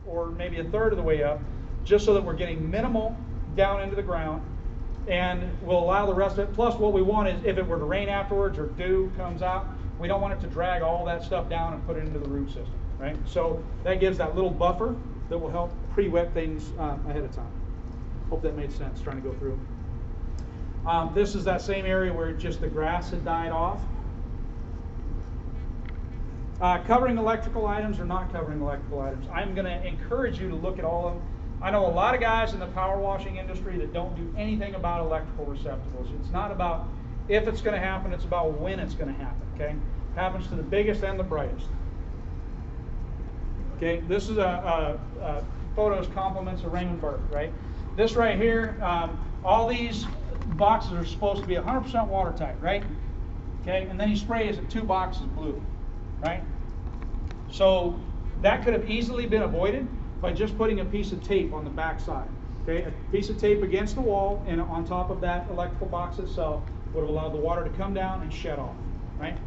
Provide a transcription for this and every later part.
or maybe a third of the way up, just so that we're getting minimal down into the ground, and we'll allow the rest of it. Plus, what we want is, if it were to rain afterwards or dew comes out, we don't want it to drag all that stuff down and put it into the root system, right? So that gives that little buffer that will help pre-wet things ahead of time. Hope that made sense, trying to go through. This is that same area where just the grass had died off. Covering electrical items or not covering electrical items. I'm going to encourage you to look at all of them. I know a lot of guys in the power washing industry that don't do anything about electrical receptacles. It's not about if it's going to happen, it's about when it's going to happen, okay? Happens to the biggest and the brightest. Okay, this is a photos compliments of Raymond Burke, right? This right here, all these boxes are supposed to be 100% watertight, right? Okay, and then he sprays it 2 boxes blue, right? So that could have easily been avoided by just putting a piece of tape on the back side. Okay, a piece of tape against the wall and on top of that electrical box itself would have allowed the water to come down and shed off, right?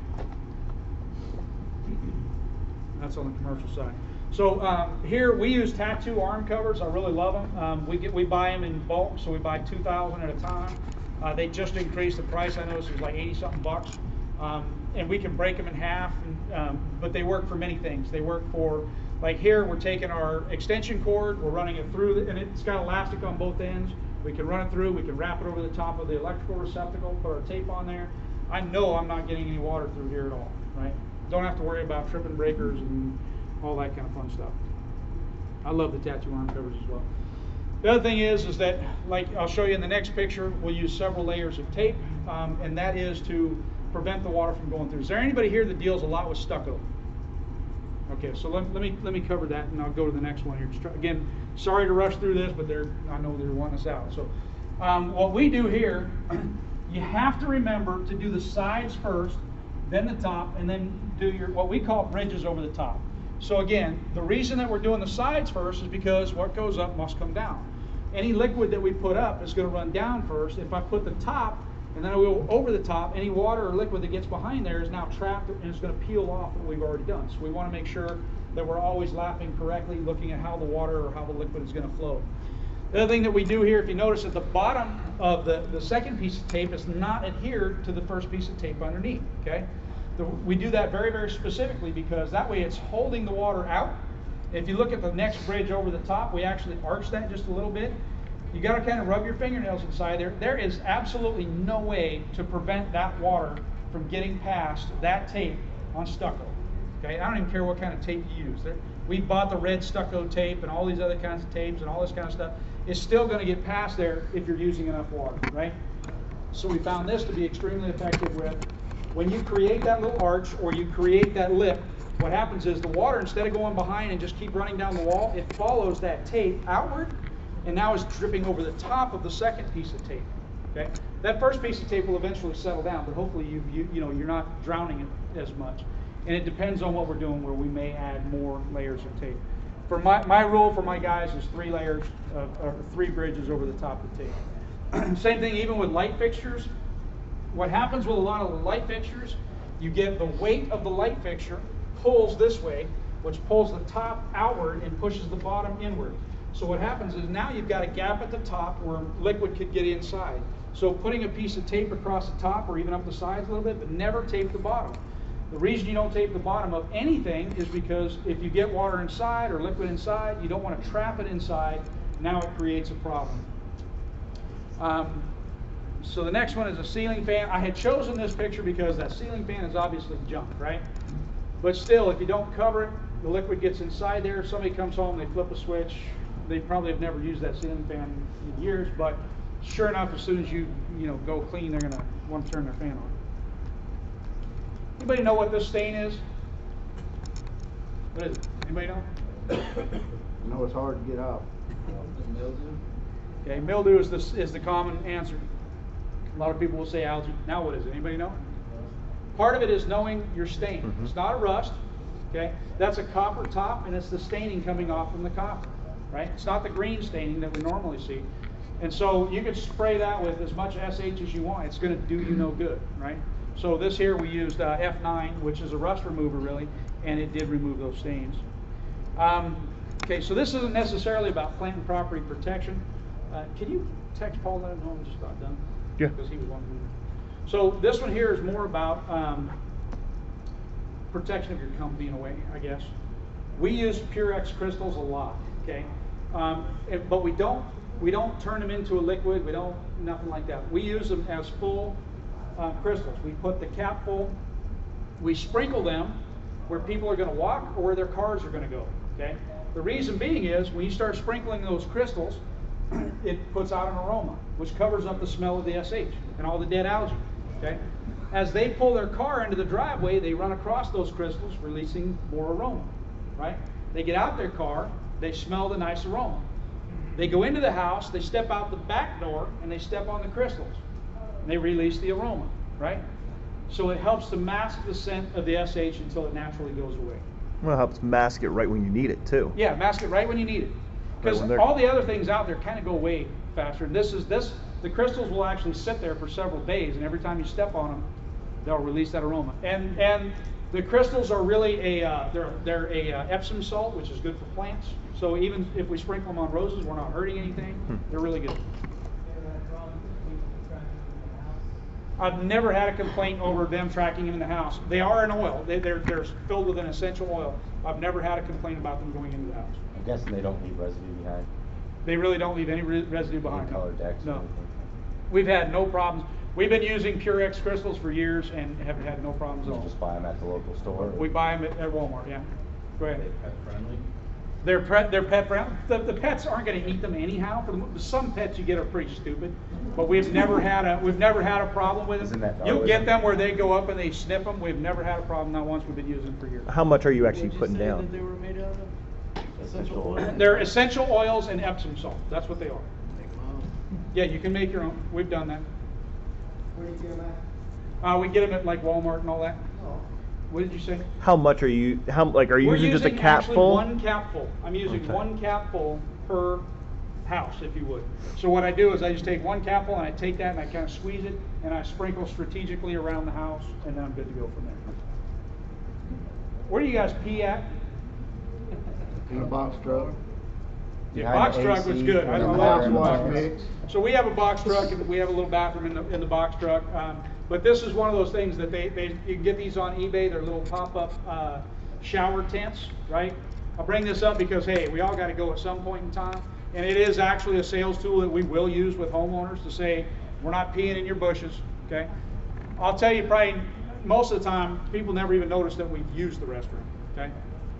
That's on the commercial side. So here we use tattoo arm covers. I really love them. We buy them in bulk, so we buy 2,000 at a time. They just increased the price. I noticed it was like 80-something bucks. And we can break them in half, but they work for many things. They work for, like here, we're taking our extension cord, we're running it through, and it's got elastic on both ends. We can run it through, we can wrap it over the top of the electrical receptacle, put our tape on there. I know I'm not getting any water through here at all, right? Don't have to worry about tripping breakers and all that kind of fun stuff. I love the tattoo arm covers as well. The other thing is that, like I'll show you in the next picture, we'll use several layers of tape, and that is to prevent the water from going through. Is there anybody here that deals a lot with stucco? Okay, so let me cover that, and I'll go to the next one here. Again, sorry to rush through this, but I know they're wanting us out. So what we do here, you have to remember to do the sides first, then the top, and then do your what we call bridges over the top. So again, the reason that we're doing the sides first is because what goes up must come down. Any liquid that we put up is going to run down first. If I put the top and then I go over the top, any water or liquid that gets behind there is now trapped and it's going to peel off what we've already done. So we want to make sure that we're always lapping correctly, looking at how the water or how the liquid is going to flow. The other thing that we do here, if you notice at the bottom of the second piece of tape is not adhered to the first piece of tape underneath, okay? We do that very, very specifically because that way it's holding the water out. If you look at the next bridge over the top, we actually arch that just a little bit. You got to kind of rub your fingernails inside there. There is absolutely no way to prevent that water from getting past that tape on stucco. Okay, I don't even care what kind of tape you use. We bought the red stucco tape and all these other kinds of tapes and all this kind of stuff. It's still going to get past there if you're using enough water, right? So we found this to be extremely effective with when you create that little arch or you create that lip. What happens is the water, instead of going behind and just keep running down the wall, it follows that tape outward and now is dripping over the top of the second piece of tape. Okay, that first piece of tape will eventually settle down, but hopefully you're not drowning it as much. And it depends on what we're doing, where we may add more layers of tape. For my rule for my guys is 3 layers or 3 bridges over the top of the tape. Same thing even with light fixtures. What happens with a lot of the light fixtures, you get the weight of the light fixture pulls this way, which pulls the top outward and pushes the bottom inward. So what happens is now you've got a gap at the top where liquid could get inside. So putting a piece of tape across the top or even up the sides a little bit, but never tape the bottom. The reason you don't tape the bottom of anything is because if you get water inside or liquid inside, you don't want to trap it inside. Now it creates a problem. So the next one is a ceiling fan. I had chosen this picture because that ceiling fan is obviously junk, right? But still, if you don't cover it, the liquid gets inside there. If somebody comes home, they flip a switch. They probably have never used that ceiling fan in years, but sure enough, as soon as you go clean, they're going to want to turn their fan on. Anybody know what this stain is? What is it? Anybody know? I know it's hard to get off. Mildew. Okay, mildew is the common answer. A lot of people will say algae. Now what is it? Anybody know? Part of it is knowing your stain. Mm-hmm. It's not a rust. Okay, that's a copper top, and it's the staining coming off from the copper. Right? It's not the green staining that we normally see. And so you could spray that with as much SH as you want. It's going to do you no good, right? So this here we used F9, which is a rust remover really, and it did remove those stains. Okay, so this isn't necessarily about plant and property protection. Can you text Paul, let him know I'm just about done? Yeah. Because he was wanting to. So this one here is more about protection of your company in a way, I guess. We use Purex crystals a lot, okay? But we don't turn them into a liquid. We don't, nothing like that. We use them as full crystals. We put the cap full. We sprinkle them where people are going to walk or where their cars are going to go, okay? The reason being is when you start sprinkling those crystals, it puts out an aroma, which covers up the smell of the SH and all the dead algae, okay? As they pull their car into the driveway, they run across those crystals, releasing more aroma, right? They get out their car, they smell the nice aroma. They go into the house, they step out the back door, and they step on the crystals. And they release the aroma, right? So it helps to mask the scent of the SH until it naturally goes away. Well, it helps mask it right when you need it too. Yeah, mask it right when you need it. Because all the other things out there kind of go away faster. And the crystals will actually sit there for several days, and every time you step on them, they'll release that aroma. And the crystals are really they're a Epsom salt, which is good for plants. So even if we sprinkle them on roses, we're not hurting anything. They're really good. I've never had a complaint over them tracking them in the house. They are an oil. They're filled with an essential oil. I've never had a complaint about them going into the house. I'm guessing they don't leave residue behind. They really don't leave any residue behind. Any color decks or No. anything? We've had no problems. We've been using Purex crystals for years and have had no problems at You all. just buy them at the local store? We buy them at Walmart, yeah. Go ahead. Are they pet friendly? They're pet friendly. The pets aren't going to eat them anyhow. Some pets you get are pretty stupid, but we've never had a problem with Isn't them. that You always get them where they go up and they sniff them. We've never had a problem. Not once. We've been using them for years. How much are you actually putting That down? they were made out of? Essential oil? They're essential oils and Epsom salt. That's what they are. Make 'em own. Yeah, you can make your own. We've done that. Where do you get them at? We get them at like Walmart and all that. Oh. What did you say? How much are you? Are you We're using just a using cap actually full? one capful. I'm using Okay. one capful per house, if you would. So what I do is I just take one capful and I take that and I kind of squeeze it and I sprinkle strategically around the house, and then I'm good to go from there. Where do you guys pee at? In a box truck. Yeah, Behind box the truck was AC, good. I and love the House it. wash water. mix. So we have a box truck and we have a little bathroom in the box truck. But this is one of those things that you can get these on eBay. They're little pop-up shower tents, right? I'll bring this up because, hey, we all got to go at some point in time. And it is actually a sales tool that we will use with homeowners to say, we're not peeing in your bushes, okay? I'll tell you, probably most of the time, people never even notice that we've used the restroom, okay?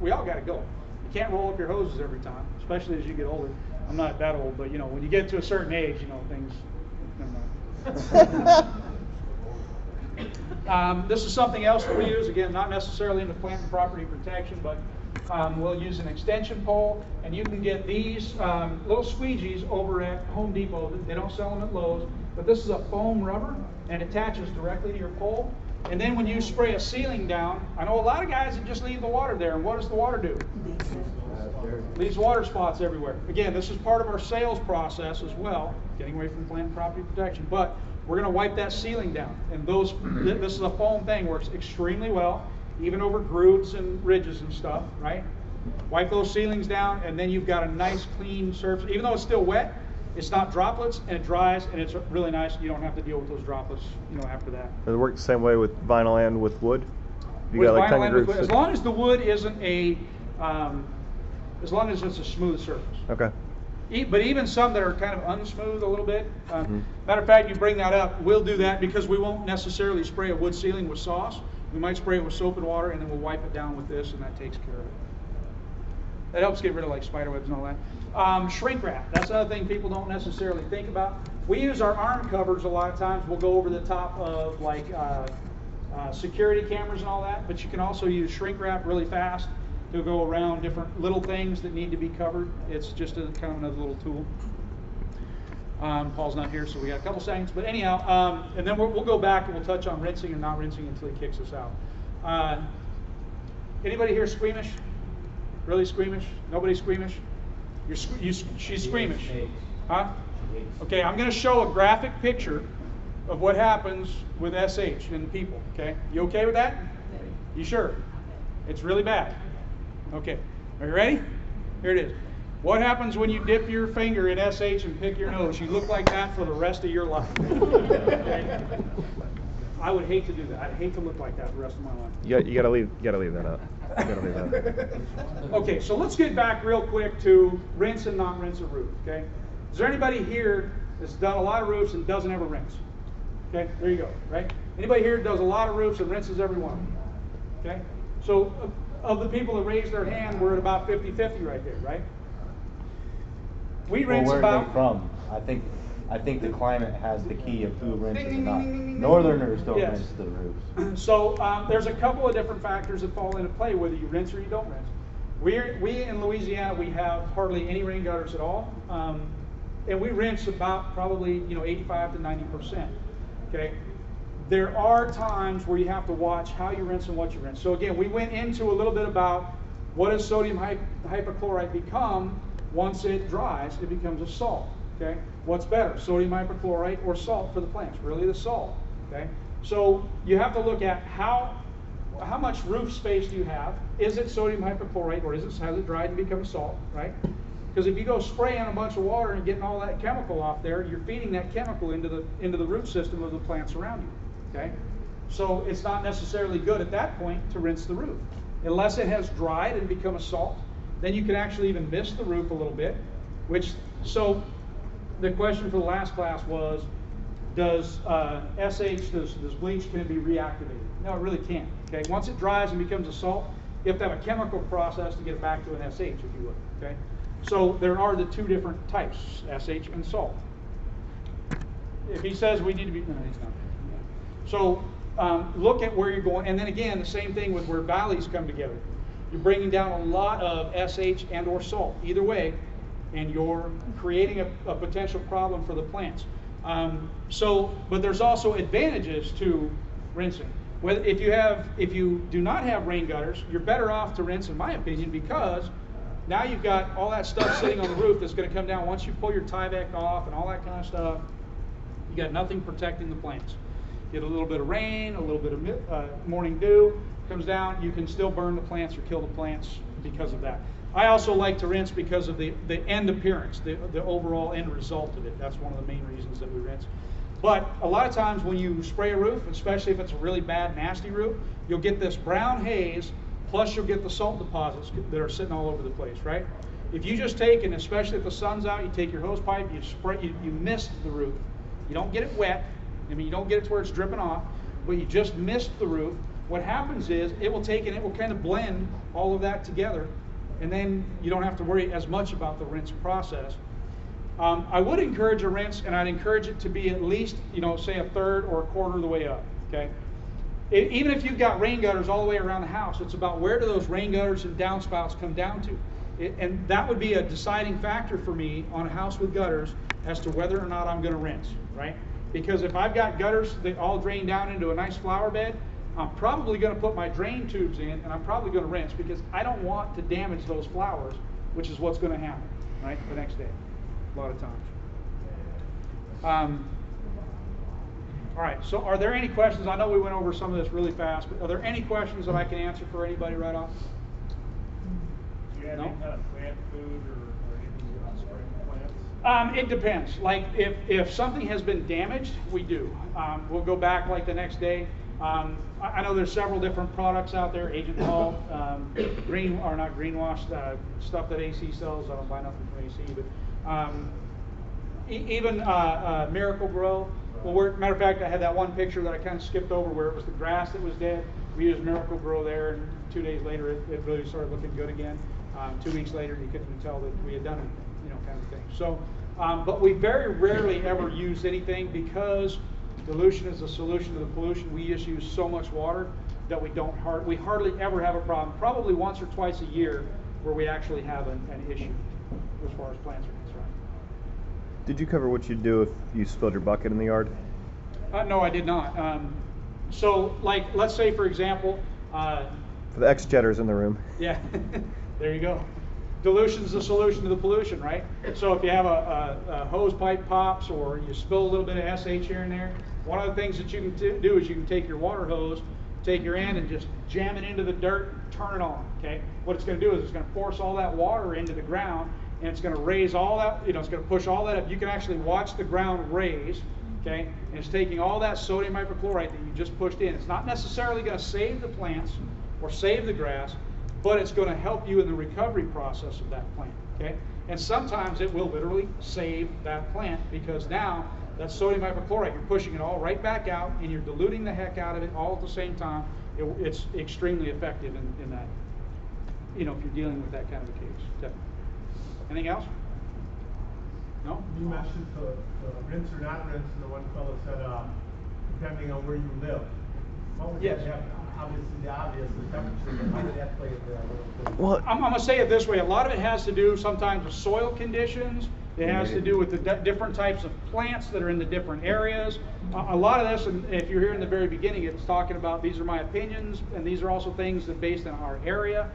We all got to go. You can't roll up your hoses every time, especially as you get older. I'm not that old, but, you know, when you get to a certain age, you know, things, never mind. This is something else that we use, again, not necessarily in the plant and property protection, but we'll use an extension pole, and you can get these little squeegees over at Home Depot. They don't sell them at Lowe's, but this is a foam rubber, and it attaches directly to your pole. And then when you spray a ceiling down, I know a lot of guys that just leave the water there, and what does the water do? Leaves water spots everywhere. Again, this is part of our sales process as well, getting away from plant and property protection, but we're going to wipe that ceiling down. And this is a foam thing, works extremely well, even over grooves and ridges and stuff, right? Wipe those ceilings down, and then you've got a nice clean surface. Even though it's still wet, it's not droplets, and it dries, and it's really nice. You don't have to deal with those droplets, you know, after that. Does it work the same way with vinyl and with wood? You With got like vinyl tiny and with grooves wood, as that- long as the wood isn't as long as it's a smooth surface. Okay. But even some that are kind of unsmooth a little bit. Matter of fact, you bring that up, we'll do that because we won't necessarily spray a wood ceiling with sauce. We might spray it with soap and water, and then we'll wipe it down with this, and that takes care of it. That helps get rid of like spider webs and all that. Shrink wrap, that's another thing people don't necessarily think about. We use our arm covers a lot of times. We'll go over the top of like security cameras and all that, but you can also use shrink wrap really fast to go around different little things that need to be covered. It's just a kind of another little tool. Paul's not here, so we got a couple seconds. But anyhow, and then we'll go back and we'll touch on rinsing and not rinsing until he kicks us out. Anybody here squeamish? Really squeamish? Nobody squeamish? She's squeamish. Huh? Okay, I'm going to show a graphic picture of what happens with SH in people. Okay, you okay with that? You sure? It's really bad. Okay, are you ready? Here it is. What happens when you dip your finger in SH and pick your nose? You look like that for the rest of your life. Okay? I would hate to do that. I'd hate to look like that the rest of my life. You gotta leave that up. You gotta leave that up. Okay, so let's get back real quick to rinse and not rinse a roof, okay? Is there anybody here that's done a lot of roofs and doesn't ever rinse? Okay, there you go, right? Anybody here does a lot of roofs and rinses every one of them? Okay? So of the people that raised their hand, we're at about 50-50 right there, right? We rinse Well, where about... are they from? I think the climate has the key of who rinses and not. Northerners don't Yes. rinse the roofs. So there's a couple of different factors that fall into play, whether you rinse or you don't rinse. We in Louisiana, we have hardly any rain gutters at all, and we rinse about probably 85 to 90%. Okay, there are times where you have to watch how you rinse and what you rinse. So again, we went into a little bit about what does sodium hypochlorite become once it dries. It becomes a salt. Okay, what's better, sodium hypochlorite or salt for the plants? Really, the salt. Okay, so you have to look at how much roof space do you have? Is it sodium hypochlorite or has it dried and become salt? Right? Because if you go spraying a bunch of water and getting all that chemical off there, you're feeding that chemical into the root system of the plants around you. Okay, so it's not necessarily good at that point to rinse the roof unless it has dried and become a salt. Then you can actually even mist the roof a little bit. So the question for the last class was, does does bleach can it be reactivated? No, it really can't. Okay, once it dries and becomes a salt, you have to have a chemical process to get it back to an SH, if you would. Okay, so there are the two different types, SH and salt. If he says we need to be, no, he's not. So look at where you're going, and then again, the same thing with where valleys come together. You're bringing down a lot of SH and or salt, either way, and you're creating a potential problem for the plants. But there's also advantages to rinsing. If you do not have rain gutters, you're better off to rinse, in my opinion, because now you've got all that stuff sitting on the roof that's going to come down. Once you pull your Tyvek off and all that kind of stuff, you got nothing protecting the plants. Get a little bit of rain, a little bit of morning dew comes down, you can still burn the plants or kill the plants because of that. I also like to rinse because of the end appearance, the overall end result of it. That's one of the main reasons that we rinse. But a lot of times when you spray a roof, especially if it's a really bad, nasty roof, you'll get this brown haze, plus you'll get the salt deposits that are sitting all over the place, right? If you just take, and especially if the sun's out, you take your hose pipe, you mist the roof. You don't get it wet. I mean, you don't get it to where it's dripping off, but you just mist the roof. What happens is it will take and it will kind of blend all of that together, and then you don't have to worry as much about the rinse process. I would encourage a rinse, and I'd encourage it to be at least, say a third or a quarter of the way up, okay? Even if you've got rain gutters all the way around the house, it's about where do those rain gutters and downspouts come down to. And that would be a deciding factor for me on a house with gutters as to whether or not I'm going to rinse, right? Because if I've got gutters that all drain down into a nice flower bed, I'm probably going to put my drain tubes in, and I'm probably going to rinse because I don't want to damage those flowers, which is what's going to happen, right, the next day, a lot of times. All right, so are there any questions? I know we went over some of this really fast, but are there any questions that I can answer for anybody right off? Do you have any kind of plant food or anything on spraying plants? It depends. Like if something has been damaged, we do. We'll go back like the next day. I know there's several different products out there, Agent Hall, not greenwash, stuff that AC sells. I don't buy nothing from AC, but even Miracle Grow. Well, matter of fact, I had that one picture that I kind of skipped over where it was the grass that was dead. We used Miracle Grow there, and 2 days later it really started looking good again. 2 weeks later, you couldn't even tell that we had done anything, kind of thing. So, but we very rarely ever use anything because dilution is the solution to the pollution. We just use so much water that we hardly ever have a problem. Probably once or twice a year where we actually have an issue as far as plants are concerned. Did you cover what you'd do if you spilled your bucket in the yard? No, I did not. So, like, let's say, for example... For the ex-jetters in the room. Yeah, there you go. Dilution's the solution to the pollution, right? So if you have a hose pipe pops or you spill a little bit of SH here and there, one of the things that you can do is you can take your water hose take your end and just jam it into the dirt, turn it on, okay? What it's gonna do is it's gonna force all that water into the ground, and it's gonna raise all that, it's gonna push all that up. You can actually watch the ground raise, okay? And it's taking all that sodium hypochlorite that you just pushed in. It's not necessarily gonna save the plants or save the grass, but it's gonna help you in the recovery process of that plant, okay? And sometimes it will literally save that plant, because now that sodium hypochlorite, you're pushing it all right back out, and you're diluting the heck out of it all at the same time. It's extremely effective in that, if you're dealing with that kind of a case. Definitely. Anything else? No? You mentioned the rinse or not rinse, and the one fellow said, depending on where you live. What would Yes. that have? Obviously, the obvious, the temperature, but how did that play into that little bit? Well, I'm going to say it this way. A lot of it has to do sometimes with soil conditions. It has to do with the different types of plants that are in the different areas. A lot of this, and if you're here in the very beginning, it's talking about these are my opinions, and these are also things that based on our area,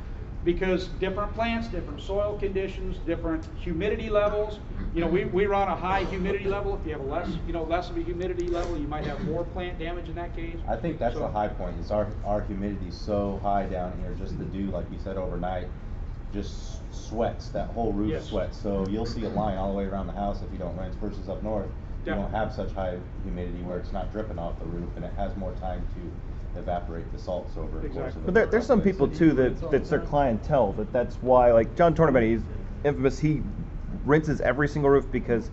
because different plants, different soil conditions, different humidity levels. We run a high humidity level. If you have less of a humidity level, you might have more plant damage in that case. I think that's So- the high point, is our humidity's so high down here, just the dew, like you said, overnight, just sweats, that whole roof Yes. sweats. So you'll see a line all the way around the house if you don't rinse, versus up north, you don't Definitely. have such high humidity where it's not dripping off the roof, and it has more time to evaporate the salts over the course of the. but there's some people too that's their clientele, that's why, like John Tournament, he's infamous. He rinses every single roof because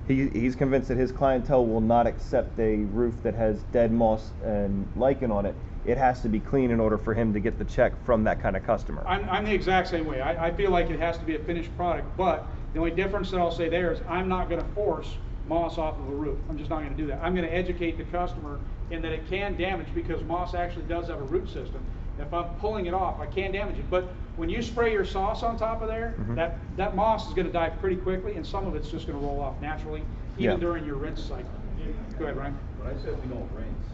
he's convinced that his clientele will not accept a roof that has dead moss and lichen on it. It has to be clean in order for him to get the check from that kind of customer. I'm the exact same way. I feel like it has to be a finished product, but the only difference that I'll say there is I'm not going to force moss off of a roof. I'm just not going to do that. I'm going to educate the customer in that it can damage, because moss actually does have a root system. If I'm pulling it off, I can damage it. But when you spray your sauce on top of there, that moss is going to die pretty quickly, and some of it's just going to roll off naturally, even during your rinse cycle. Go ahead, Ryan. When I said we don't rinse,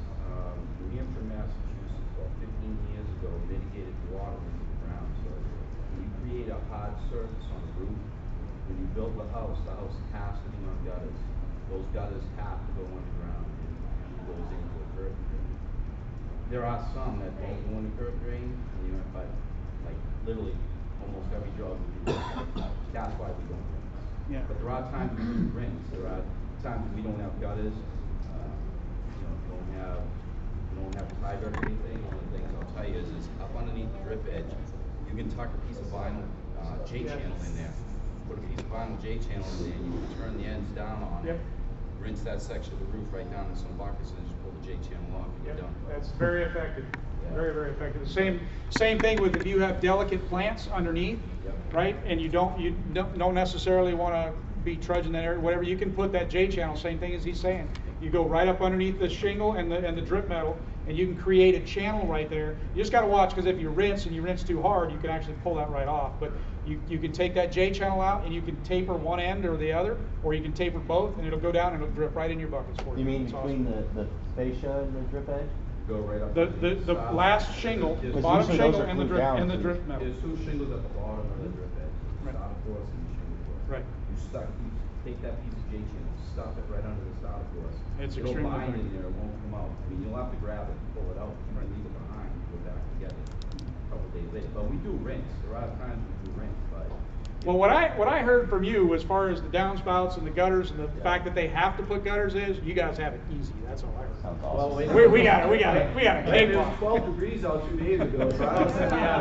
New Hampshire, Massachusetts, about 15 years ago, mitigated water into the ground. So when you create a hard surface on the roof, when you build the house has to be on gutters. Those gutters have to go underground, and it goes into a curb drain. There are some that don't go in the curb drain, but like literally almost every job we do, that's why we don't rinse. Yeah. But there are times we do rinse. There are times we don't have gutters. You don't have tie or anything. One of the things I'll tell you is up underneath the drip edge, you can tuck a piece of vinyl J channel in there. Put a piece of vinyl J channel in there, and you can turn the ends down on it. Rinse that section of the roof right down in some buckets, and just pull the J channel off, and you're done. That's very effective. Yeah. Very, very effective. Same thing with if you have delicate plants underneath, right? And you don't necessarily want to be trudging that area, whatever. You can put that J channel. Same thing as he's saying. You go right up underneath the shingle and the drip metal, and you can create a channel right there. You just got to watch, because if you rinse too hard, you can actually pull that right off. But you can take that J channel out, and you can taper one end or the other, or you can taper both, and it'll go down and it'll drip right in your buckets for you. You mean It's between awesome. the fascia and the drip edge? Go right up. The last shingle, There's the bottom usually those shingle are and the glued drip down and the to- drip metal. There's two shingles at the bottom of the drip edge. Right. Starter course and the shingle course. Right. You take that piece of J channel, stuff it right under the starter course. It's It'll extremely bind in effective. there, it won't come out. I mean, you'll have to grab it and pull it out. You're gonna leave it behind, go back and get it a couple days later. But we do rinse. There are times we do rinse, but. Well, what I heard from you as far as the downspouts and the gutters and the fact that they have to put gutters is, you guys have it easy. That's all I heard. Sounds Well, awesome. We got a It cake was walk. 12 degrees out 2 days ago, so I don't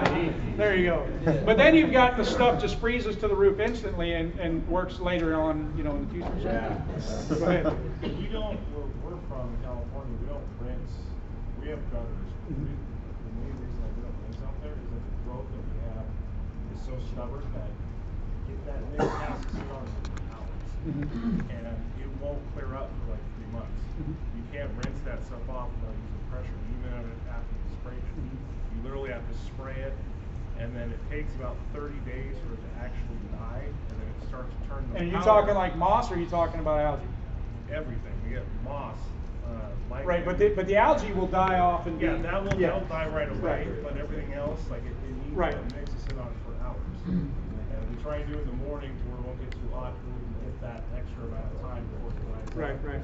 think, There you go. But then you've got the stuff just freezes to the roof instantly and works later on, in the future. So, go ahead. We don't, where we're from, California, we don't rinse, we have gutters. The main reason that we don't rinse out there is that the growth that we have is so stubborn that that thing has to sit on for hours. And it won't clear up for like 3 months. You can't rinse that stuff off without using pressure, even after you spray it. You literally have to spray it, and then it takes about 30 days for it to actually die, and then it starts to turn the And you powder. talking like moss, or are you talking about algae? Everything. We get moss, lichen. Right, but the algae will die off and Yeah, that'll die right away, Right. but everything else, like it needs Right. that mix to sit on for hours. And we try and do it in the morning to where it won't get too hot, to hit that extra amount of time before it dries. Right.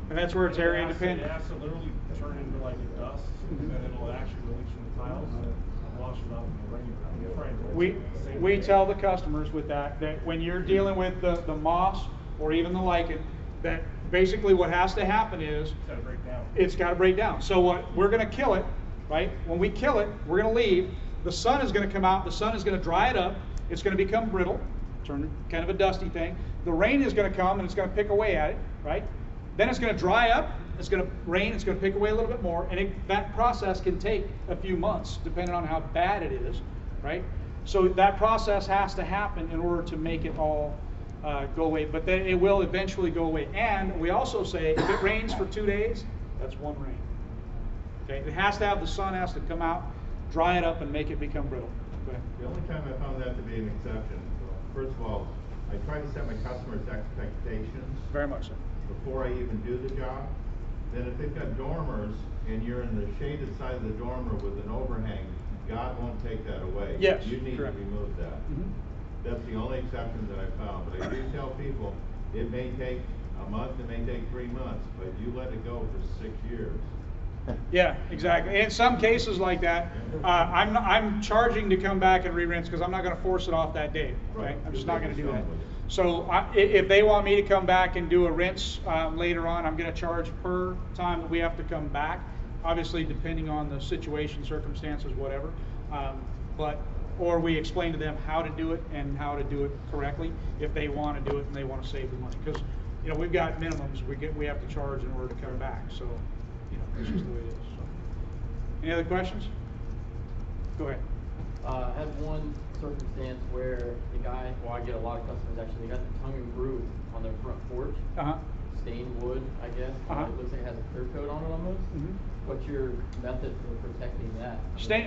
And that's where it's area It independent. has to literally turn into like a dust, and then it'll actually release from the tiles and wash it off in the rain. We tell the customers with that when you're dealing with the moss or even the lichen, that basically what has to happen is It's gotta break down. it's got to break down. So what we're going to kill it, right? When we kill it, we're going to leave. The sun is going to come out. The sun is going to dry it up. It's going to become brittle, turn kind of a dusty thing. The rain is going to come and it's going to pick away at it, right? Then it's going to dry up. It's going to rain. It's going to pick away a little bit more, and that process can take a few months depending on how bad it is, right? So that process has to happen in order to make it all go away, but then it will eventually go away. And we also say if it rains for 2 days, that's one rain. Okay, it has to have the sun has to come out, dry it up, and make it become brittle. Go ahead. The only time I found that to be an exception, first of all, I try to set my customers' expectations Very much so. before I even do the job. Then if they've got dormers and you're in the shaded side of the dormer with an overhang, God won't take that away. Yes, You need correct. to remove that. That's the only exception that I found. But I do tell people, it may take a month, it may take 3 months, but you let it go for 6 years. Yeah, exactly. In some cases like that, I'm charging to come back and re-rinse because I'm not going to force it off that day. Okay? Right. I'm just not going to do that. With it. So if they want me to come back and do a rinse later on, I'm going to charge per time that we have to come back. Obviously, depending on the situation, circumstances, whatever. Or we explain to them how to do it and how to do it correctly if they want to do it and they want to save the money. Because we've got minimums we have to charge in order to come back. So it's just the way it is. So. Any other questions? Go ahead. I had one circumstance where the guy, I get a lot of customers actually, they got the tongue and groove on their front porch. Stained wood, I guess. It looks like it has a clear coat on it almost. What's your method for protecting that?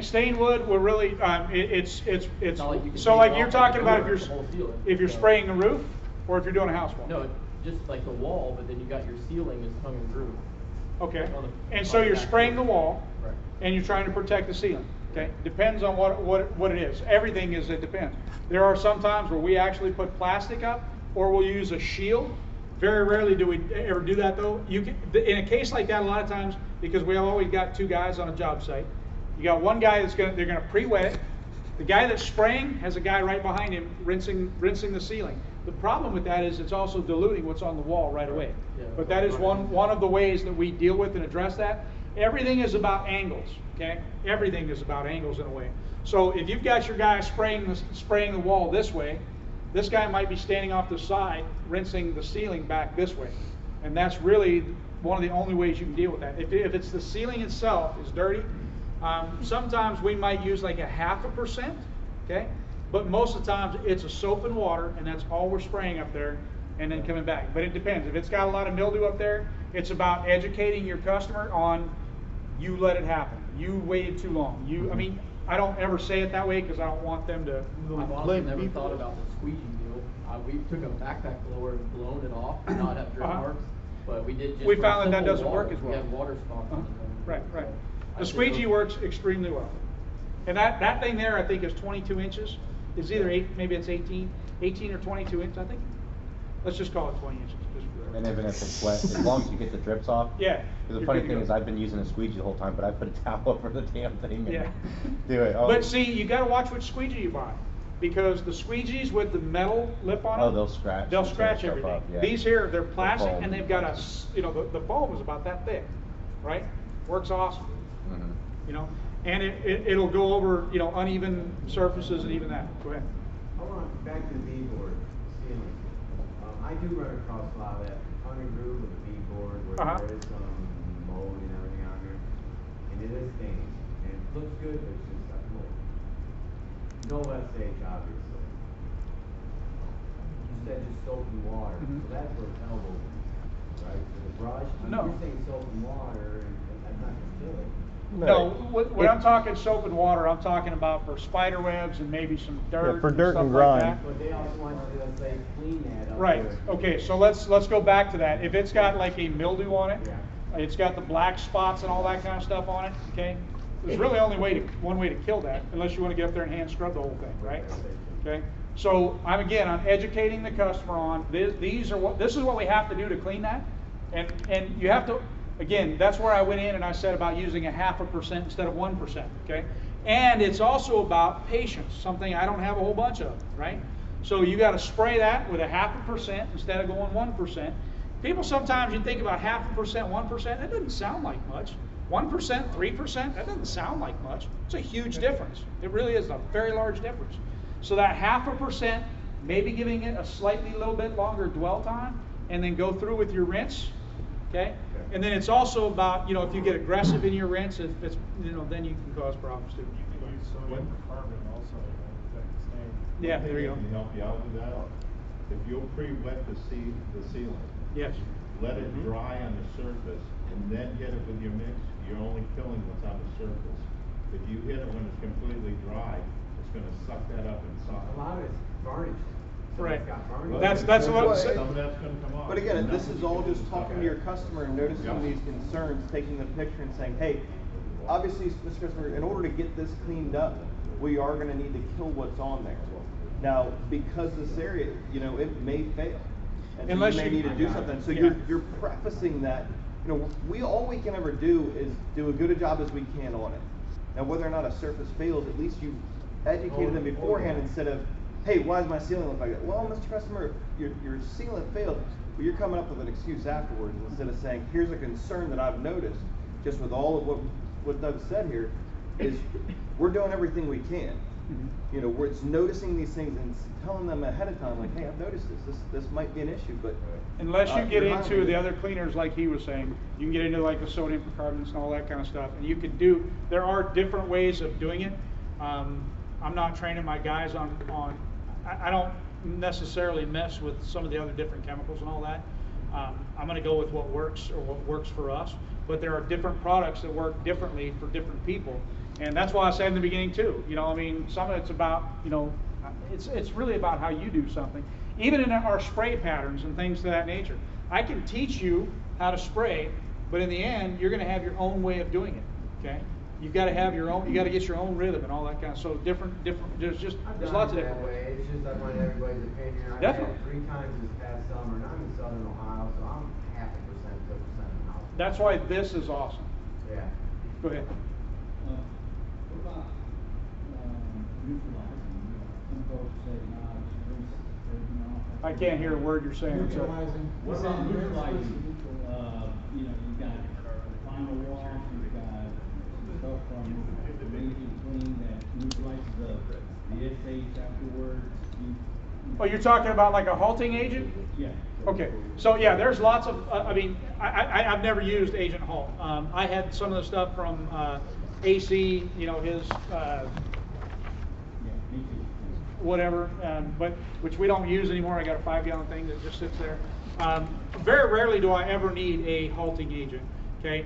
Stained wood, we're really it's not like you can so take like it you're off talking like about the whole ceiling. if you're spraying the roof or if you're doing a house wall. No, just like the wall, but then you got your ceiling is tongue and groove. Okay. On the- And on so the you're back spraying the porch. wall, Right. and you're trying to protect the ceiling. Okay. Depends on what it is. Everything is it depends. There are some times where we actually put plastic up, or we'll use a shield. Very rarely do we ever do that though. In a case like that, a lot of times, because we have always got 2 guys on a job site. You got one guy they're gonna pre-wet it. The guy that's spraying has a guy right behind him rinsing the ceiling. The problem with that is it's also diluting what's on the wall right away. Yeah, But that is one of the ways that we deal with and address that. Everything is about angles, okay? Everything is about angles in a way. So if you've got your guy spraying the wall this way, this guy might be standing off the side rinsing the ceiling back this way. And that's really one of the only ways you can deal with that. If it's the ceiling itself is dirty, sometimes we might use like 0.5%, okay? But most of the times it's a soap and water, and that's all we're spraying up there and then coming back. But it depends. If it's got a lot of mildew up there, it's about educating your customer on you let it happen. You waited too long. I don't ever say it that way because I don't want them to I've honestly never thought about the squeegee deal. We took a backpack blower and blown it off and not have drip marks, but we did just We for found that simple doesn't water. work as well. We had water spots on the thing. Right. So I The did squeegee those- works extremely well. And that thing there I think is 22 inches. It's either 18 or 22 inches, I think. Let's just call it 20 inches. And even if it's wet, as long as you get the drips off. Yeah. The you're funny good to thing go. is, I've been using a squeegee the whole time, but I put a towel over the damn thing and Yeah. do it. Oh. But see, you got to watch which squeegee you buy, because the squeegees with the metal lip on them, they'll scratch. They'll and tear scratch stuff everything. up, yeah. These here, they're plastic, foam and they've got the foam is about that thick, right? Works awesome, and it'll go over uneven surfaces and even that. Go ahead. I want back to the beadboard ceiling. I do run across a lot of that tongue and groove with the beadboard where there is some mold and everything on there, and it is stained, and it looks good, but it's just like mold. No SH, obviously. You said just soap and water, so that's where it's elbow, right? For the brush, No. you're saying soap and water, and that's not gonna kill it. No, when I'm talking soap and water, I'm talking about for spider webs and maybe some dirt. for dirt stuff and like grime. that. But they also want you to, let's say, clean that up. Right. there. Okay. So let's go back to that. If it's got like a mildew on it, Yeah. it's got the black spots and all that kind of stuff on it. Okay. There's really only one way to kill that, unless you want to get up there and hand scrub the whole thing, right? Okay. So I'm educating the customer on this is what we have to do to clean that. And you have to, again, that's where I went in and I said about using 0.5% instead of 1%, okay? And it's also about patience, something I don't have a whole bunch of, right? So you got to spray that with 0.5% instead of going 1%. People sometimes, you think about 0.5%, 1%, that doesn't sound like much. 1%, 3%, that doesn't sound like much. It's a huge difference. It really is a very large difference. So that 0.5%, maybe giving it a slightly little bit longer dwell time, and then go through with your rinse, okay? And then it's also about, you know, if you get aggressive in your rinse, if it's, you know, then you can cause problems too. You can use sodium carbon also, that stain. Yeah, there you go. Can help you out with that? If you'll pre-wet the ceiling. Yes. Let it dry on the surface and then hit it with your mix, you're only killing what's on the surface. If you hit it when it's completely dry, it's gonna suck that up inside. A lot of it's varnish. Right. Got varnish. That's what. Some of that's gonna come off. But again, this Nothing's is all gonna just suck talking at to your it. customer and noticing Yeah. these concerns, taking the picture and saying, hey, obviously, Mr. Customer, in order to get this cleaned up, we are gonna need to kill what's on there. Now, because this area, you know, it may fail. And so Unless you may you- need to do something. So Yeah. you're prefacing that, you know, all we can ever do is do a good a job as we can on it. Now, whether or not a surface fails, at least you educated them beforehand instead of, hey, why does my ceiling look like that? Well, Mr. Customer, your ceiling failed, but you're coming up with an excuse afterwards instead of saying, here's a concern that I've noticed, just with all of what Doug said here, is we're doing everything we can. You know, it's noticing these things and telling them ahead of time, like, hey, I've noticed this might be an issue, but Unless you get you're into hiring the me. other cleaners, like he was saying, you can get into like the sodium percarbonate and all that kind of stuff, and you can do. There are different ways of doing it. I'm not training my guys on. I don't necessarily mess with some of the other different chemicals and all that. I'm going to go with what works or what works for us. But there are different products that work differently for different people, and that's why I said in the beginning too. You know, I mean, some of it's about, you know, it's really about how you do something. Even in our spray patterns and things of that nature, I can teach you how to spray, but in the end, you're going to have your own way of doing it. Okay, you've got to have your own. You got to get your own rhythm and all that kind of. So different. There's lots of different ways. It's just I want everybody's opinion. I've Definitely. had 3 times this past summer, and I'm in Southern Ohio, so I'm 0.5% to 1% of the house. That's why this is awesome. Yeah. Go ahead. What about neutralizing? Some folks say, nah, just rinse everything off. I can't hear a word you're saying. So. What about neutralizing? You know, you've got final wash, you've got some stuff from Amazing Clean that neutralizes the SH afterwards. Oh, you're talking about like a halting agent? Yeah. Okay, so yeah, there's lots of, I mean, I've never used Agent Halt. I had some of the stuff from AC, you know, his, Yeah, me too. whatever, but which we don't use anymore. I got a 5-gallon thing that just sits there. Very rarely do I ever need a halting agent. Okay,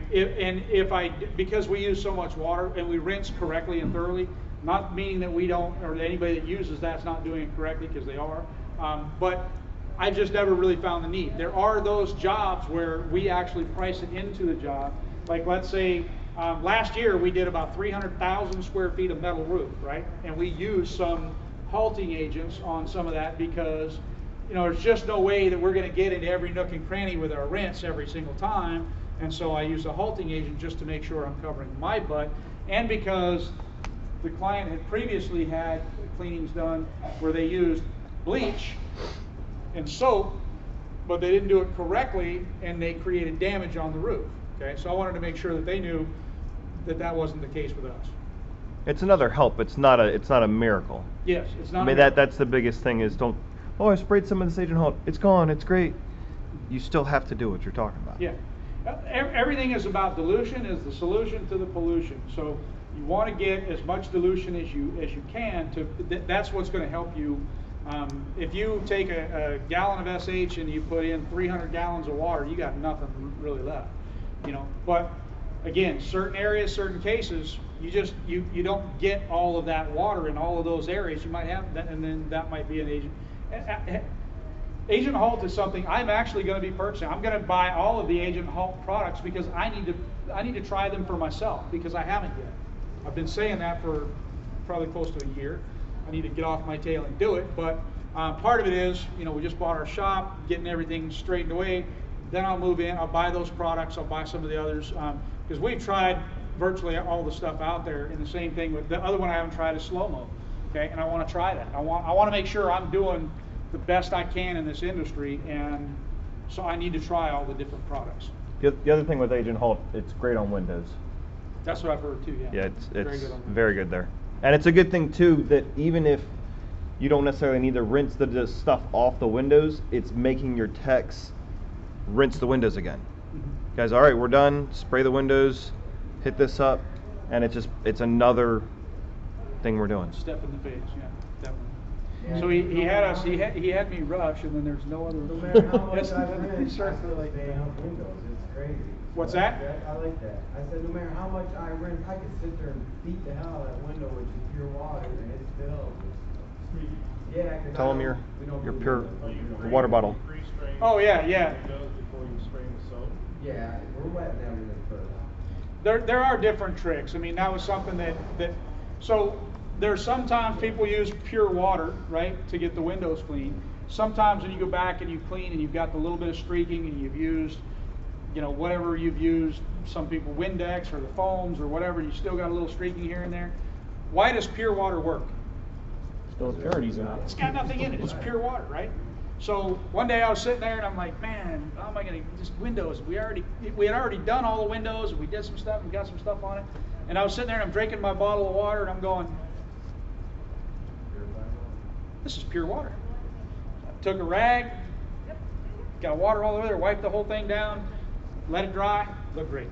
because we use so much water and we rinse correctly and thoroughly, not meaning that we don't, or that anybody that uses that's not doing it correctly, because they are. But I just never really found the need. There are those jobs where we actually price it into the job. Like let's say last year we did about 300,000 square feet of metal roof, right? And we used some halting agents on some of that because, you know, there's just no way that we're going to get into every nook and cranny with our rinse every single time. And so I use a halting agent just to make sure I'm covering my butt, and because the client had previously had cleanings done where they used bleach and soap, but they didn't do it correctly and they created damage on the roof. Okay, so I wanted to make sure that they knew that that wasn't the case with us. It's another help. It's not a miracle. Yes, it's not. I mean, that's the biggest thing is don't, oh, I sprayed some of this Agent Halt. It's gone. It's great. You still have to do what you're talking about. Yeah. Everything is about dilution is the solution to the pollution. So you want to get as much dilution as you can. That's what's going to help you. If you take a gallon of SH and you put in 300 gallons of water, you got nothing really left. You know. But again, certain areas, certain cases, you don't get all of that water in all of those areas. You might have that, and then that might be an agent. Agent Halt is something I'm actually going to be purchasing. I'm going to buy all of the Agent Halt products because I need to try them for myself because I haven't yet. I've been saying that for probably close to a year. I need to get off my tail and do it. But part of it is, you know, we just bought our shop, getting everything straightened away. then I'll move in, I'll buy those products, I'll buy some of the others, because we've tried virtually all the stuff out there, and the same thing with the other one I haven't tried is slow-mo, okay, and I want to try that. I want to make sure I'm doing the best I can in this industry, and so I need to try all the different products. The other thing with Agent Halt, it's great on Windows. That's what I've heard too, yeah. Yeah, it's very good on that. very good there. And it's a good thing too that even if you don't necessarily need to rinse the stuff off the windows, it's making your techs rinse the windows again. Mm-hmm. Guys, all right, we're done. Spray the windows, hit this up, and it's another thing we're doing. Step in the face, yeah, definitely. Yeah. So he had me rush, and then there's no other. No matter how much I rent, I It's sort still of like stay that. out windows, it's crazy. What's I like that? I like that. I said, no matter how much I rent, I could sit there and beat the hell out of that window, which is pure water, and it's still. Yeah, 'cause Tell I them don't- your we don't do pure windows. the water bottle. Pre-strain Oh, yeah, yeah. windows before you spray the soap. Yeah, we're wetting everything first. There are different tricks. I mean, that was something that so there's sometimes people use pure water, right, to get the windows clean. Sometimes when you go back and you clean and you've got the little bit of streaking and you've used, whatever you've used, some people Windex or the foams or whatever, you still got a little streaking here and there. Why does pure water work? Still impurities in it. It's got nothing in it. It's pure water, right? So one day I was sitting there and I'm like, man, how am I going to just windows? We had already done all the windows and we did some stuff and got some stuff on it. And I was sitting there and I'm drinking my bottle of water and I'm going, this is pure water. I took a rag, got water all over there, wiped the whole thing down, let it dry, looked great.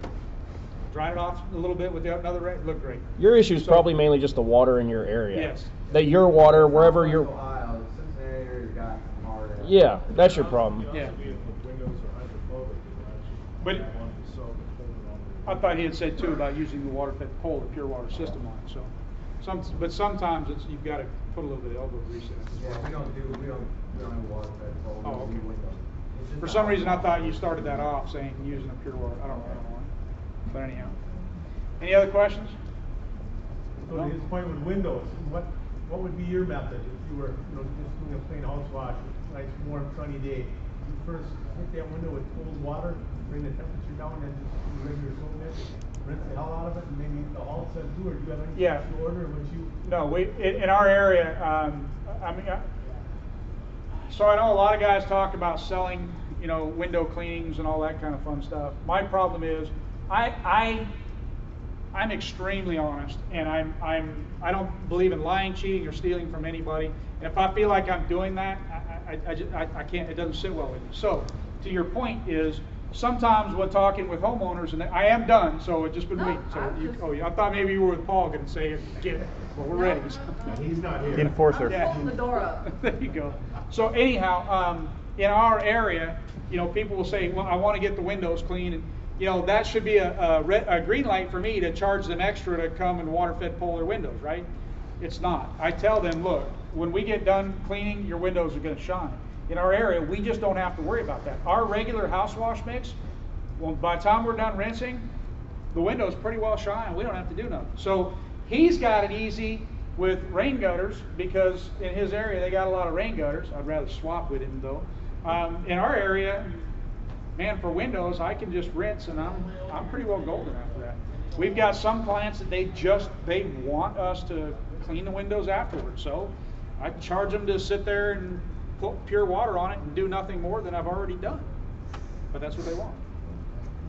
Dried it off a little bit with another rag, looked great. Your issue is So- probably mainly just the water in your area. Yes. That your water, wherever you're. Ohio, Cincinnati area's got hard. Yeah, that's your problem. It can Yeah. also be if the windows are hydrophobic, it'll actually But- grab onto the soap and hold it on. I thought he had said too about using the water fed pole, the pure water system on it. So, but sometimes you've got to put a little bit of elbow grease in it. Yeah, we don't have water fed pole, we Oh, do okay. windows. It's just For a some hot reason, I water. thought you started that off saying using a pure water. I don't know why. But anyhow, any other questions? So to his point with windows, what would be your method if you were, just doing a plain house wash, nice warm sunny day? You first hit that window with cold water, bring the temperature down, and just regular soap in, rinse the hell out of it, and maybe the Halt said too, or do you have any Yeah. special order, would you? No, in our area, so I know a lot of guys talk about selling, window cleanings and all that kind of fun stuff. My problem is, I'm extremely honest, and I don't believe in lying, cheating, or stealing from anybody. And if I feel like I'm doing that, I can't. It doesn't sit well with me. So, to your point is, sometimes when talking with homeowners, and I am done, so it's just been me. So I thought maybe you were with Paul going to say, get it. Well, we're ready. He's not here. Enforcer. Yeah. Hold the door up. There you go. So anyhow, in our area, people will say, well, I want to get the windows clean, and that should be a green light for me to charge them extra to come and water fed pull their windows, right? It's not. I tell them, look, when we get done cleaning, your windows are going to shine. In our area, we just don't have to worry about that. Our regular house wash mix, well, by the time we're done rinsing, the windows pretty well shine. We don't have to do nothing. So he's got it easy with rain gutters because in his area they got a lot of rain gutters. I'd rather swap with him though. In our area, man, for windows, I can just rinse and I'm pretty well golden after that. We've got some clients that they want us to clean the windows afterwards. So I charge them to sit there and put pure water on it and do nothing more than I've already done. But that's what they want.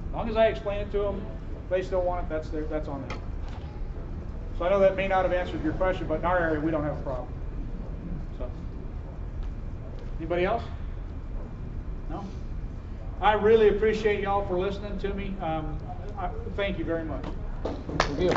As long as I explain it to them, if they still want it, that's on them. So I know that may not have answered your question, but in our area we don't have a problem. So, anybody else? No? I really appreciate y'all for listening to me. Thank you very much. Thank you.